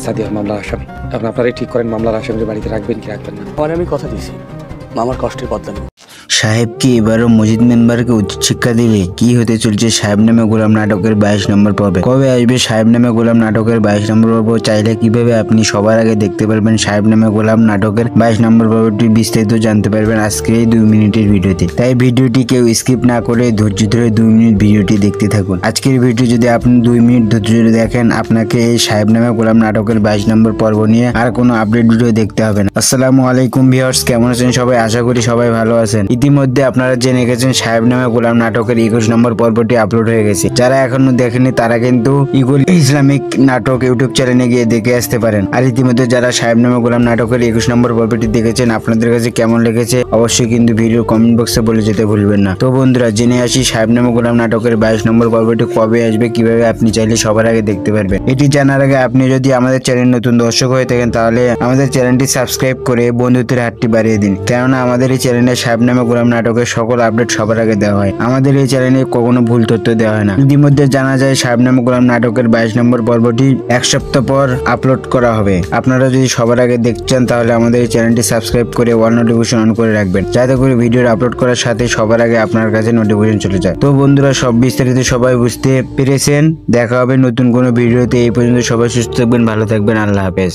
সাদিয়ার মামলার আসামি। এখন আপনারাই ঠিক করেন মামলার আসামির বাড়িতে রাখবেন কি রাখবেন না। আমি কথা দিয়েছি মামার কষ্টের বদলা নেব। সাহেব কি এবারও মজিদ মেম্বারকে উচিত শিক্ষা দিবে? কি হতে চলছে সাহেব নামে গোলাম নাটকের 22 নম্বর পর্বে? কবে আসবে সাহেব নামে গোলাম নাটকের 22 নম্বর পর্ব? চাইলে কিভাবে আপনি সবার আগে দেখতে পারবেন সাহেব নামে গোলাম নাটকের 22 নম্বর পর্বটি বিস্তারিত জানতে পারবেন আজকের এই 2 মিনিটের ভিডিওতে। তাই ভিডিওটি কেউ স্কিপ না করে ধৈর্য ধরে 2 মিনিট ভিডিওটি দেখতে থাকুন। আজকের ভিডিও যদি আপনি 2 মিনিট ধৈর্য ধরে দেখেন, আপনাকে এই সাহেব নামে গোলাম নাটকের 22 নম্বর পর্ব নিয়ে আর কোনো আপডেট ভিডিও দেখতে হবে না। আসসালামু আলাইকুম ভিউয়ার্স, কেমন আছেন সবাই? আশা করি সবাই ভালো আছেন। ইতিমধ্যে আপনারা জেনে গেছেন সাহেব নামে গোলাম নাটকের 21 নম্বর পর্বটি আপলোড হয়ে গেছে। যারা এখনো দেখেনি তারা কিন্তু ইগল ইসলামিক নাটক ইউটিউব চ্যানেলে গিয়ে দেখে আসতে পারেন। আর ইতিমধ্যে যারা সাহেব নামে গোলাম নাটকের 21 নম্বর পর্বটি দেখেছেন, আপনাদের কাছে কেমন লেগেছে অবশ্যই কিন্তু ভিডিওর কমেন্ট বক্সে বলে যেতে ভুলবেন না। তো বন্ধুরা, জেনে আসি সাহেব নামে গোলাম নাটকের 22 নম্বর পর্বটি কবে আসবে, কিভাবে আপনি চাইলে সবার আগে দেখতে পারবেন। এটি জানার আগে আপনি যদি আমাদের চ্যানেল নতুন দর্শক হয়ে থাকেন তাহলে আমাদের চ্যানেলটি সাবস্ক্রাইব করে বন্ধুত্বের হাতটি বাড়িয়ে দিন, কেননা আমাদের এই চ্যানেলে সাহেব নামে গোলাম নাটকের সকল আপডেট সবার আগে দেওয়া হয়। আমাদের এই চ্যানেলে কখনো ভুল তথ্য দেওয়া হয় না। ইতিমধ্যে জানা যায় সাহেব নামে গোলাম নাটকের 22 নম্বর পর্বটি 1 সপ্তাহ পর আপলোড করা হবে। আপনারা যদি সবার আগে দেখছেন তাহলে আমাদের এই চ্যানেলটি সাবস্ক্রাইব করে অল নোটিফিকেশন অন করে রাখবেন, যাতে করে ভিডিওর আপলোড করার সাথে সবার আগে আপনার কাছে নোটিফিকেশন চলে যায়। তো বন্ধুরা, সব বিস্তারিত সবাই বুঝতে পেরেছেন। দেখা হবে নতুন কোনো ভিডিওতে। এই পর্যন্ত সবাই সুস্থ থাকবেন, ভালো থাকবেন, আল্লাহ হাফেজ।